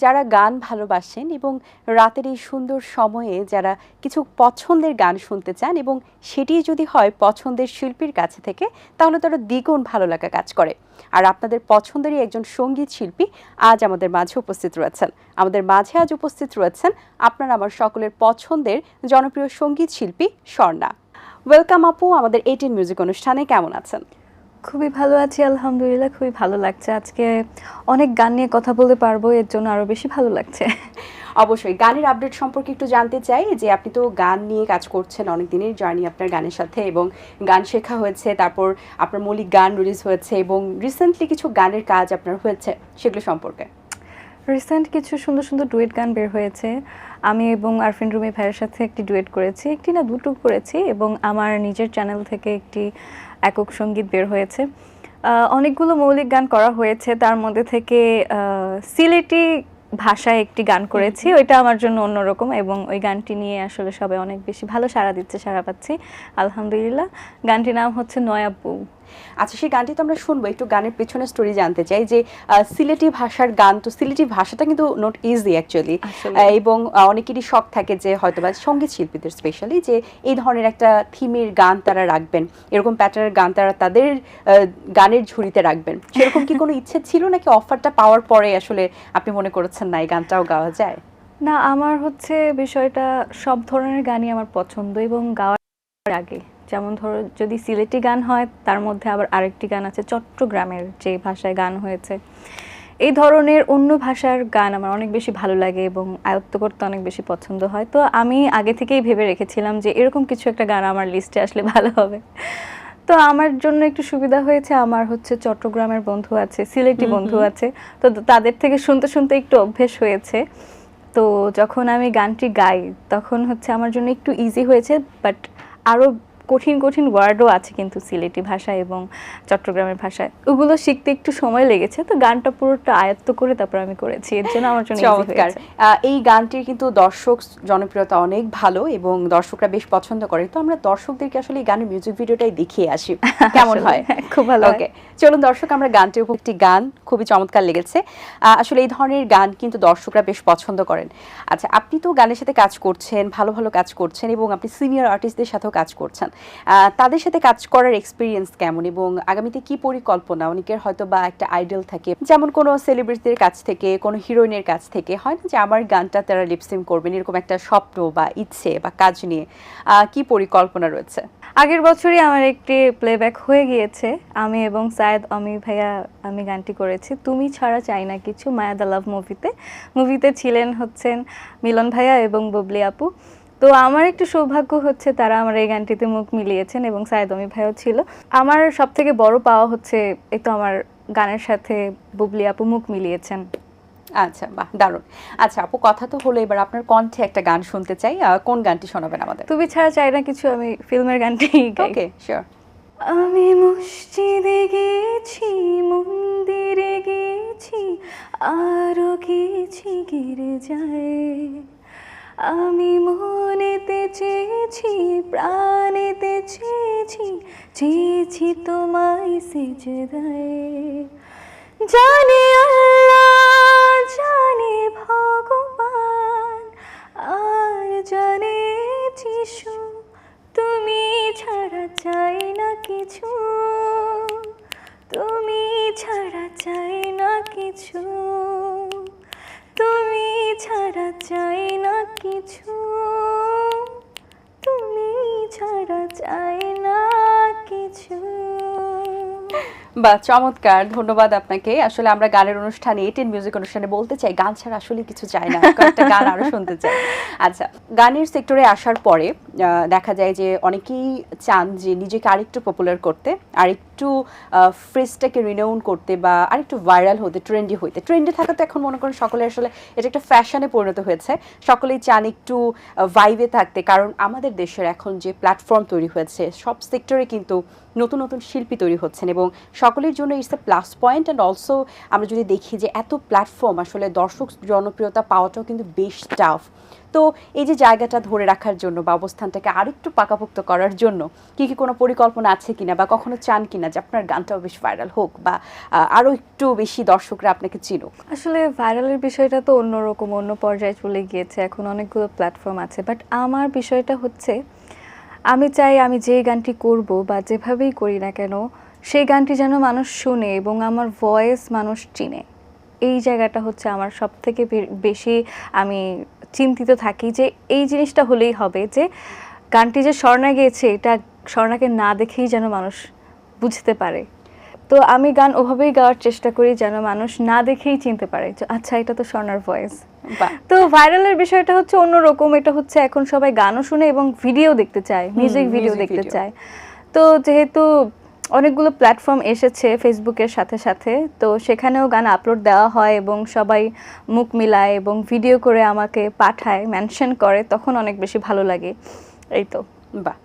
যারা গান ভালোবাসেন এবং রাতের এই সুন্দর সময়ে যারা কিছু পছন্দের গান শুনতে চান এবং সেটি যদি হয় পছন্দের শিল্পীর কাছে থেকে, তাহলে তারা দ্বিগুণ ভালো লাগা কাজ করে। আর আপনাদের পছন্দেরই একজন সঙ্গীত শিল্পী আজ আমাদের মাঝে উপস্থিত রয়েছেন। আমাদের মাঝে আজ উপস্থিত রয়েছেন আপনার আমার সকলের পছন্দের জনপ্রিয় সঙ্গীত শিল্পী স্বর্ণা। ওয়েলকাম আপু আমাদের 18 মিউজিক অনুষ্ঠানে, কেমন আছেন? খুবই ভালো আছি আলহামদুলিল্লাহ, খুবই ভালো লাগছে। আজকে অনেক গান নিয়ে কথা বলতে পারবো, এর জন্য আরো বেশি ভালো লাগছে। অবশ্যই গানের আপডেট সম্পর্কে একটু জানতে চাই যে আপনি তো গান নিয়ে কাজ করছেন, অনেক দিনের জার্নি আপনার গানের সাথে, এবং গান শেখা হয়েছে, তারপর আপনার মৌলিক গান রিলিজ হয়েছে এবং রিসেন্টলি কিছু গানের কাজ আপনার হয়েছে, সেগুলো সম্পর্কে। রিসেন্ট কিছু সুন্দর সুন্দর ডুয়েট গান বের হয়েছে। আমি এবং আরফিন রুমি ভাইয়ের সাথে একটি ডুয়েট করেছি, একটি না দুটো করেছি, এবং আমার নিজের চ্যানেল থেকে একটি একক সঙ্গীত বের হয়েছে। অনেকগুলো মৌলিক গান করা হয়েছে, তার মধ্যে থেকে সিলেটি ভাষায় একটি গান করেছি, ওইটা আমার জন্য অন্যরকম, এবং ওই গানটি নিয়ে আসলে সবাই অনেক বেশি ভালো সাড়া দিচ্ছে, সাড়া পাচ্ছি আলহামদুলিল্লাহ। গানটির নাম হচ্ছে নয়া বউ। আচ্ছা, সেই গানটি তো আমরা শুনবো, একটু গানের পেছনে স্টোরি জানতে চাই যে সিলেটি ভাষার গান, তো সিলেটি ভাষাটা কিন্তু নট ইজি অ্যাকচুয়ালি, এবং অনেকেরই শখ থাকে যে হয়তোবা সঙ্গীত শিল্পীদের স্পেশালি যে এই ধরনের একটা থিমের গান তারা রাখবেন, এরকম প্যাটার্নের গান তারা তাদের গানের ঝুড়িতে রাখবেন, সেরকম কি কোনো ইচ্ছে ছিল নাকি অফারটা পাওয়ার পরে আসলে আপনি মনে করেছেন না এই গানটাও গাওয়া যায়? না, আমার হচ্ছে বিষয়টা সব ধরনের গানই আমার পছন্দ, এবং গাওয়ার আগে যেমন ধরো যদি সিলেটি গান হয়, তার মধ্যে আবার আরেকটি গান আছে চট্টগ্রামের যে ভাষায় গান হয়েছে, এই ধরনের অন্য ভাষার গান আমার অনেক বেশি ভালো লাগে এবং আয়ত্ত করতে অনেক বেশি পছন্দ হয়। তো আমি আগে থেকেই ভেবে রেখেছিলাম যে এরকম কিছু একটা গান আমার লিস্টে আসলে ভালো হবে। তো আমার জন্য একটু সুবিধা হয়েছে, আমার হচ্ছে চট্টগ্রামের বন্ধু আছে, সিলেটি বন্ধু আছে, তো তাদের থেকে শুনতে শুনতে একটু অভ্যেস হয়েছে। তো যখন আমি গানটি গাই তখন হচ্ছে আমার জন্য একটু ইজি হয়েছে, বাট আরও কঠিন কঠিন ওয়ার্ডও আছে কিন্তু সিলেটি ভাষায় এবং চট্টগ্রামের ভাষায়, ওগুলো শিখতে একটু সময় লেগেছে। তো গানটা পুরোটা আয়ত্ত করে তারপর আমি করেছি, এর জন্য আমার জন্য ইজি হয়েছে। এই গানটির কিন্তু দর্শক জনপ্রিয়তা অনেক ভালো এবং দর্শকরা বেশ পছন্দ করে, তো আমরা দর্শকদেরকে আসলে এই গানের মিউজিক ভিডিওটাই দেখিয়ে আসি, কেমন হয়? খুব ভালো। ওকে, চলুন দর্শক, আমরা গানটির উপর একটি গান খুবই চমৎকার লেগেছে। আসলে এই ধরনের গান কিন্তু দর্শকরা বেশ পছন্দ করেন। আচ্ছা, আপনি তো গানের সাথে কাজ করছেন, ভালো ভালো কাজ করছেন, এবং আপনি সিনিয়র আর্টিস্টদের সাথেও কাজ করছেন, তাদের সাথে কাজ করার এক্সপিরিয়েন্স কেমন এবং আগামীতে কি পরিকল্পনা? অনেকের হয়তো বা একটা আইডল থাকে, যেমন কোনো সেলিব্রিটিদের কাছ থেকে, কোনো হিরোইনের কাছ থেকে, হয় না যে আমার গানটা তারা লিপসিং করবেন, এরকম একটা স্বপ্ন বা ইচ্ছে বা কাজ নিয়ে কি পরিকল্পনা রয়েছে? আগের বছরই আমার একটি প্লেব্যাক হয়ে গিয়েছে, আমি এবং সায়েদ অমি ভাইয়া আমি গানটি করেছি, তুমি ছাড়া চাই না কিছু, মায়া দ্য লাভ মুভিতে ছিলেন হচ্ছেন মিলন ভাইয়া এবং বুবলি আপু। তো আমার একটু সৌভাগ্য হচ্ছে তারা আমার এই গানটিতে মুখ মিলিয়েছেন এবং সায়েদ অমি ভাইয়াও ছিল। আমার সব থেকে বড় পাওয়া হচ্ছে এই তো আমার গানের সাথে বুবলি আপু মুখ মিলিয়েছেন। আচ্ছা, বাহ, দারুণ। আচ্ছা আপু, কথা তো হলো, এবার আপনার কণ্ঠে একটা গান শুনতে চাই, কোন গানটি শোনাবেন আমাদের? তুমি ছাড়া চাই না কিছু, আমি ফিল্মের গানটি গাই। ওকে, শিওর। আমি মসজিদে গেছি, মন্দিরে গেছি, আরো গেছি গির্জায়, আমি মনেতে চেয়েছি, প্রাণেতে চেয়েছি, চেয়েছি তোমায় সিজদায়। জানে আল্লাহ, জানে ভগবান, আর জানে যিশু, তুমি ছাড়া চাই না কিছু, তুমি ছাড়া চাই না কিছু, তুমি ছাড়া চাই না কিছু, তুমি ছাড়া চাই না কিছু। বাহ, চমৎকার, ধন্যবাদ আপনাকে। আসলে আমরা গানের অনুষ্ঠানে, 18 মিউজিক অনুষ্ঠানে বলতে চাই গান ছাড়া আসলে কিছু চাই না, কয়েকটা গান আরো শুনতে চাই। আচ্ছা, গানের সেক্টরে আসার পরে দেখা যায় যে অনেকেই চান যে নিজেকে আরেকটু পপুলার করতে, আরেকটু ফ্রেজটাকে রিনাউন করতে, বা আরেকটু ভাইরাল হতে, ট্রেন্ডে থাকা তো এখন মনে করেন সকলে আসলে এটা একটা ফ্যাশনে পরিণত হয়েছে, সকলেই চান একটু ভাইবে থাকতে, কারণ আমাদের দেশের এখন যে প্ল্যাটফর্ম তৈরি হয়েছে, সব সেক্টরে কিন্তু নতুন নতুন শিল্পী তৈরি হচ্ছেন এবং সকলের জন্য it's a plus point. And also আমরা যদি দেখি যে এত প্ল্যাটফর্ম, আসলে দর্শক জনপ্রিয়তা পাওয়াটাও কিন্তু বেশ টাফ। তো এই যে জায়গাটা ধরে রাখার জন্য বা অবস্থানটাকে আরেকটু পাকাপোক্ত করার জন্য কি কোনো পরিকল্পনা আছে কিনা বা কখনো চান কিনা যে আপনার গানটাও বেশ ভাইরাল হোক বা আরো একটু বেশি দর্শকরা আপনাকে চিনুক? আসলে ভাইরালের বিষয়টা তো অন্যরকম, অন্য পর্যায়ে চলে গিয়েছে, এখন অনেকগুলো প্ল্যাটফর্ম আছে, বাট আমার বিষয়টা হচ্ছে আমি চাই আমি যে গানটি করব বা যেভাবেই করি না কেন সেই গানটি যেন মানুষ শুনে এবং আমার ভয়েস মানুষ চিনে। এই জায়গাটা হচ্ছে আমার সব থেকে বেশি আমি চিন্তিত থাকি যে এই জিনিসটা হলেই হবে যে গানটি যে স্বর্ণা গেয়েছে এটা স্বর্ণাকে না দেখেই যেন মানুষ বুঝতে পারে। তো আমি গান ওভাবেই গাওয়ার চেষ্টা করি যেন মানুষ না দেখেই চিনতে পারে যে আচ্ছা এটা তো স্বর্ণার ভয়েস। তো ভাইরালের বিষয়টা হচ্ছে অন্যরকম, এটা হচ্ছে এখন সবাই গানও শুনে এবং ভিডিও দেখতে চায়, মিউজিক ভিডিও দেখতে চায়। তো যেহেতু অনেকগুলো প্ল্যাটফর্ম এসেছে ফেসবুকের সাথে সাথে, তো সেখানেও গান আপলোড দেওয়া হয় এবং সবাই মুখ মিলায় এবং ভিডিও করে আমাকে পাঠায়, মেনশন করে, তখন অনেক বেশি ভালো লাগে। এই তো। বাহ,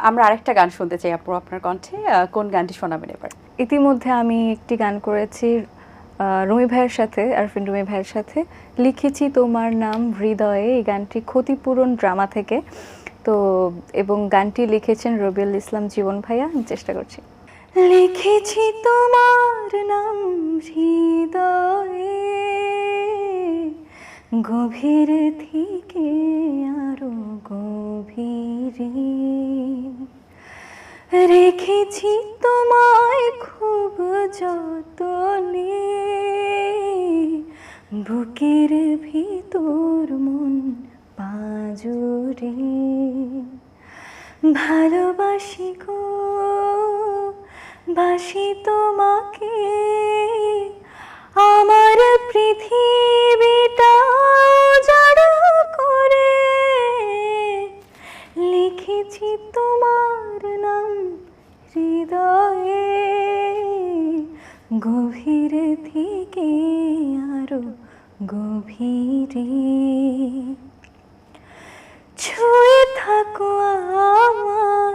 আমরা আরেকটা গান শুনতে চাই আপু আপনার কণ্ঠে, কোন গানটি শোনাবেন এবার? ইতিমধ্যে আমি একটি গান করেছি রুমি ভাইয়ের সাথে, আরফিন রুমি ভাইয়ের সাথে, লিখেছি তোমার নাম হৃদয়ে। এই গানটি ক্ষতিপূরণ ড্রামা থেকে, তো এবং গানটি লিখেছেন রবিউল ইসলাম জীবন ভাইয়া। চেষ্টা করছি। লিখেছি তোমার নাম হৃদয়ে, গভীর থেকে আরো গভীরে রেখেছি তোমায় খুব যতনে, বুকের ভিতর মন পাঁজরে ভালোবাসি গো, বাসি তোমাকে, আমার পৃথিবীটা উজাড় করে লিখেছি তোমার নাম হৃদয়ে, গভীর থেকে আরো গভীরে ছুঁয়ে থাকো আমার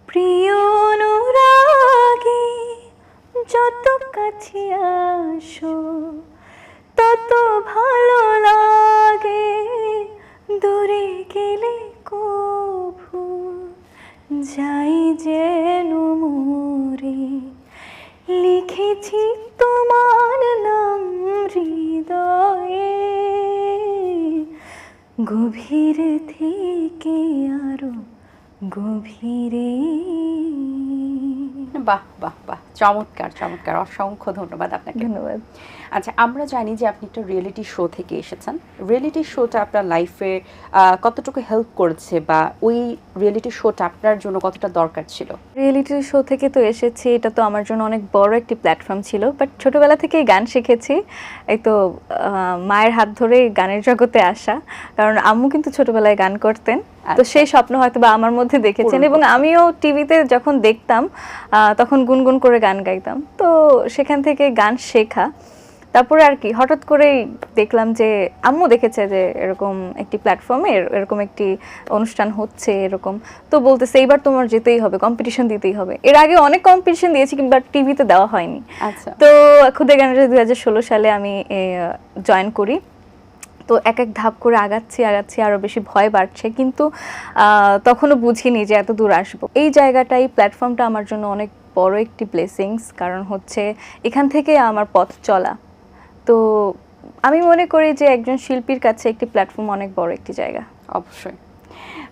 প্রিয় অনুরাগী, যত কাছে আসো তত ভালো লাগে, দূরে গেলে কভু যাই যেন মরে, লিখেছি তোমার নাম হৃদয়ে, গভীর থেকে আরো গভীরে। বাহ বাহ বাহ, চমৎকার চমৎকার, অসংখ্য ধন্যবাদ আপনাকে। ধন্যবাদ। আচ্ছা, আমরা জানি যে আপনি একটা রিয়েলিটি শো থেকে এসেছেন। রিয়েলিটি শোটা আপনার লাইফে কতটুকু হেল্প করেছে বা ওই রিয়েলিটি শোটা আপনার জন্য কতটা দরকার ছিল? রিয়েলিটি শো থেকে তো এসেছি, এটা তো আমার জন্য অনেক বড় একটি প্ল্যাটফর্ম ছিল, বাট ছোটবেলা থেকেই গান শিখেছি। এই তো মায়ের হাত ধরে গানের জগতে আসা, কারণ আম্মু কিন্তু ছোটবেলায় গান করতেন, তো সেই স্বপ্ন হয়তো বা আমার মধ্যে দেখেছেন এবং আমিও টিভিতে যখন দেখতাম তখন গুনগুন করে গান গাইতাম। তো সেখান থেকে গান শেখা, তারপরে আর কি হঠাৎ করেই দেখলাম যে আম্মু দেখেছে যে এরকম একটি প্ল্যাটফর্মে এরকম একটি অনুষ্ঠান হচ্ছে এরকম, তো বলতেছে এইবার তোমার যেতেই হবে, কম্পিটিশন দিতেই হবে। এর আগে অনেক কম্পিটিশন দিয়েছি কিন্তু টিভিতে দেওয়া হয়নি। আচ্ছা। তো খুদে গানের 2016 সালে আমি জয়েন করি। তো এক এক ধাপ করে আগাচ্ছি আরও বেশি ভয় বাড়ছে, কিন্তু তখনও বুঝিনি যে এত দূর আসবো। এই জায়গাটা, এই প্ল্যাটফর্মটা আমার জন্য অনেক বড় একটি ব্লেসিংস, কারণ হচ্ছে এখান থেকে আমার পথ চলা। তো আমি মনে করি যে একজন শিল্পীর কাছে একটি প্ল্যাটফর্ম অনেক বড় একটি জায়গা। অবশ্যই।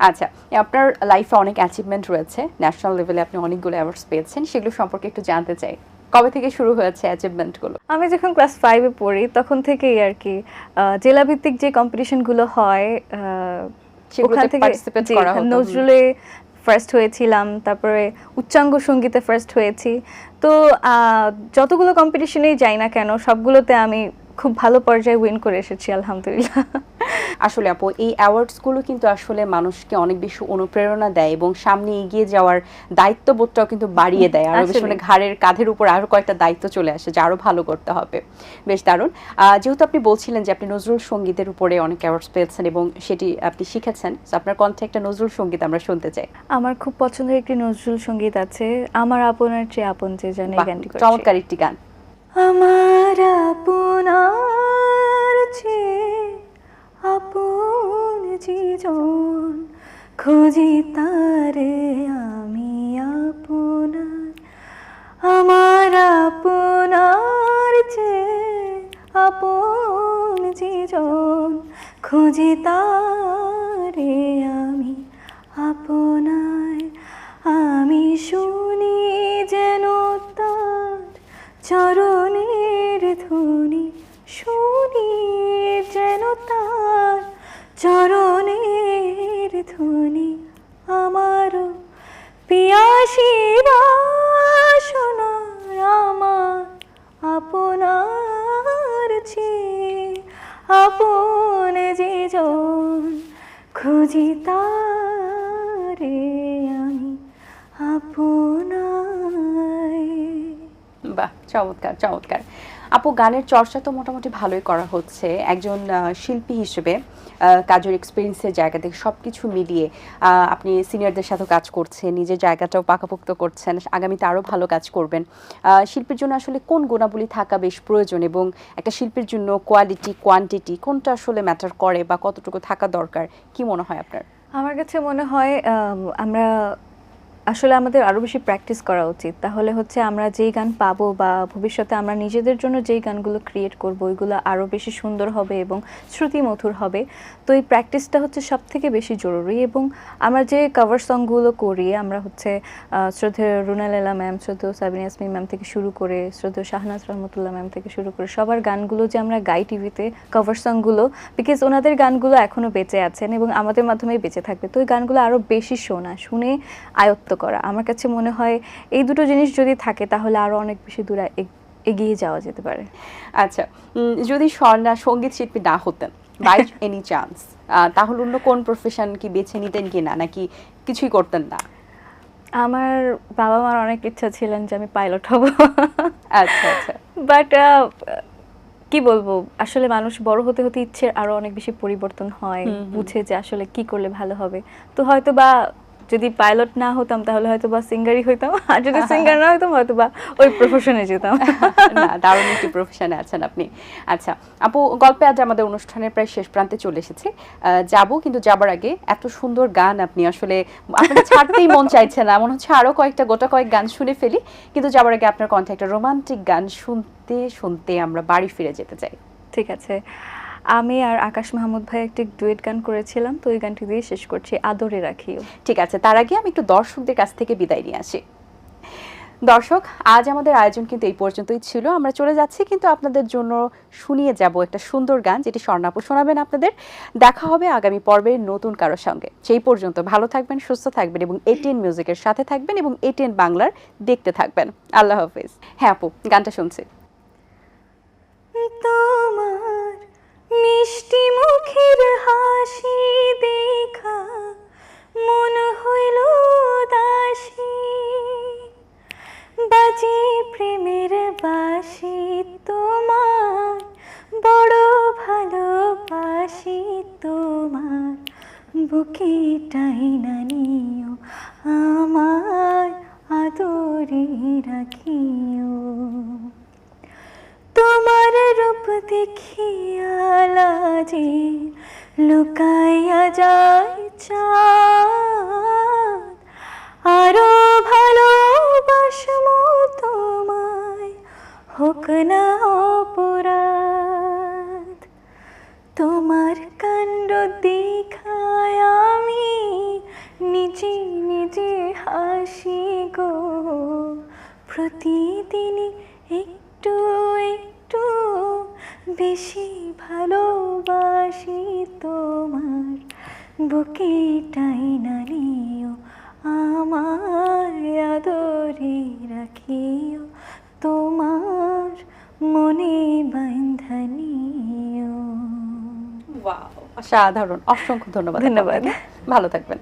আচ্ছা, আপনার লাইফে অনেক অ্যাচিভমেন্ট রয়েছে, ন্যাশনাল লেভেলে আপনি অনেকগুলো অ্যাওয়ার্ডস পেয়েছেন, সেগুলো সম্পর্কে একটু জানতে চাই। কবে থেকে শুরু হয়েছে অ্যাচিভমেন্টগুলো? আমি যখন ক্লাস 5-এ পড়ি তখন থেকেই আর কি জেলাভিত্তিক যে কম্পিটিশনগুলো হয় ওখান থেকে নজরুলে ফার্স্ট হয়েছিলাম, তারপরে উচ্চাঙ্গ সঙ্গীতে ফার্স্ট হয়েছি। তো যতগুলো কম্পিটিশনেই যাই না কেন সবগুলোতে আমি খুব ভালো পর্যায়ে উইন করে এসেছি, আলহামদুলিল্লাহ। আসলে আপু, এই অ্যাওয়ার্ডসগুলো কিন্তু আসলে মানুষকে অনেক বেশি অনুপ্রেরণা দেয় এবং সামনে এগিয়ে যাওয়ার দায়িত্ববোধটাও কিন্তু বাড়িয়ে দেয়, আরো বেশি মানে ঘাড়ের কাঁধের উপর আরো কয়েকটা দায়িত্ব চলে আসে যে আরো ভালো করতে হবে। বেশ দারুণ। যেহেতু আপনি বলছিলেন যে আপনি নজরুল সঙ্গীতের উপরে অনেক অ্যাওয়ার্ডস পেয়েছেন এবং সেটি আপনি শিখেছেন, আপনার কণ্ঠে একটা নজরুল সঙ্গীত আমরা শুনতে চাই। আমার খুব পছন্দের একটি নজরুল সঙ্গীত আছে, আমার আপনার চেয়ে আপন যে জানে, এই গানটি করছি। চমৎকার একটি গান। আমার আপনার চেয়ে আপন জীজন খুঁজি তারে আমি আপনার, আমার আপনার চেয়ে আপন জীজন খুঁজি তারে আমি আপনার। আমি শুনি যেন তার চরণের ধ্বনি, শুনি যেন তার চরণের ধ্বনি, আমারও পিয়াসী বাসনা আমার আপনার চেয়ে আপন জীজন খুঁজি তারে আমি আপনার। বাহ, চমৎকার চমৎকার। আপু, গানের চর্চা তো মোটামুটি ভালোই করা হচ্ছে একজন শিল্পী হিসেবে। কাজের এক্সপিরিয়েন্সের জায়গা থেকে সবকিছু মিলিয়ে আপনি সিনিয়রদের সাথে কাজ করছেন, নিজের জায়গাটাও পাকাপোক্ত করছেন, আগামীতে আরও ভালো কাজ করবেন। শিল্পীর জন্য আসলে কোন গুণাবলী থাকা বেশ প্রয়োজন, এবং একটা শিল্পীর জন্য কোয়ালিটি কোয়ান্টিটি কোনটা আসলে ম্যাটার করে বা কতটুকু থাকা দরকার, কি মনে হয় আপনার? আমার কাছে মনে হয় আমরা আসলে আমাদের আরও বেশি প্র্যাকটিস করা উচিত। তাহলে হচ্ছে আমরা যেই গান পাবো বা ভবিষ্যতে আমরা নিজেদের জন্য যেই গানগুলো ক্রিয়েট করব ওইগুলো আরও বেশি সুন্দর হবে এবং শ্রুতিমধুর হবে। তো এই প্র্যাকটিসটা হচ্ছে সব থেকে বেশি জরুরি। এবং আমরা যে কভার সংগুলো করি, আমরা হচ্ছে শ্রদ্ধেয় রুনা লেলা ম্যাম, শ্রদ্ধেয় সাবিনা ইয়াসমিন ম্যাম থেকে শুরু করে শ্রদ্ধেয় শাহনাজ রহমতুল্লাহ ম্যাম থেকে শুরু করে সবার গানগুলো যে আমরা গাই টিভিতে, কভার সংগুলো, বিকজ ওনাদের গানগুলো এখনও বেঁচে আছেন এবং আমাদের মাধ্যমেই বেঁচে থাকবে। তো ওই গানগুলো আরও বেশি শোনা, শুনে আয়ত্ত করা, আমার কাছে মনে হয় এই দুটো জিনিস যদি থাকে তাহলে আরো অনেক বেশি দূরে এগিয়ে যাওয়া যেতে পারে। আচ্ছা, যদি স্বর্ণা সঙ্গীত শিল্পী না হতেন বাই এনি চান্স, তাহলে অন্য কোন প্রফেশন কি বেছে নিতেন কিনা, নাকি কিছুই করতেন না? আমার বাবা মার অনেক ইচ্ছা ছিলেন যে আমি পাইলট হব। আচ্ছা আচ্ছা। বাট কি বলবো, আসলে মানুষ বড় হতে হতে ইচ্ছের আরো অনেক বেশি পরিবর্তন হয়, বুঝে যে আসলে কি করলে ভালো হবে। তো হয়তো বা যদি পাইলট না হতাম তাহলে হয়তো বা সিঙ্গারই হইতাম, আর যদি সিঙ্গার না হইতাম হয়তো বা ওই প্রফেশনে যেতাম। না, দারুণ একটি প্রফেশনে আছেন আপনি। আচ্ছা আপু, গল্পে আজ আমাদের অনুষ্ঠানের প্রায় শেষ প্রান্তে চলে এসেছি। যাবো, কিন্তু যাবার আগে এত সুন্দর গান আপনি আসলে আপনাকে ছাড়তেই মন চাইছে না, মনে হচ্ছে আরো গোটা কয়েক গান শুনে ফেলি, কিন্তু যাবার আগে আপনার কণ্ঠে একটা রোমান্টিক গান শুনতে শুনতে আমরা বাড়ি ফিরে যেতে চাই। ঠিক আছে, আমি আর আকাশ মাহমুদ ভাই একটি ডুয়েট গান করেছিলাম, তো ওই গানটি দিয়ে শেষ করছি, আদরে রাখিও। ঠিক আছে, তার আগে আমি একটু দর্শকদের কাছ থেকে বিদায় নিয়ে আসি। দর্শক, আজ আমাদের আয়োজন কিন্তু এই পর্যন্তই ছিল। আমরা চলে যাচ্ছি, কিন্তু আপনাদের জন্য শুনিয়ে যাব একটা সুন্দর গান, যেটি স্বর্ণাপু শোনাবেন আপনাদের। দেখা হবে আগামী পর্বের নতুন কারোর সঙ্গে। সেই পর্যন্ত ভালো থাকবেন, সুস্থ থাকবেন এবং এটিএন মিউজিকের সাথে থাকবেন এবং এটিএন বাংলার দেখতে থাকবেন। আল্লাহ হাফেজ। হ্যাঁ আপু, গানটা শুনছি। তোমার মিষ্টি মুখের হাসি দেখা মন হইল দাসী, বাজে প্রেমের বাসি তোমার, বড় ভালোবাসি তোমার, বুকে টাইনা নিও আমার, আদরে রাখিও। তোমার রূপ দেখিয়া লাজে লুকাইয়া যায় চাঁদ, আরো ভালোবাসমো তোমায়, হোক না অপরাধ। তোমার কাণ্ড দেখায় আমি নিজে নিজে হাসি গো, প্রতিদিনই একটু একটু বেশি ভালোবাসি তোমার, বুকে টাইনা নিও আমার, আদরে রাখিও তোমার, মনে বাঁধা নিও। ওয়াও, অসাধারণ, অসংখ্য ধন্যবাদ। ধন্যবাদ, ভালো থাকবেন।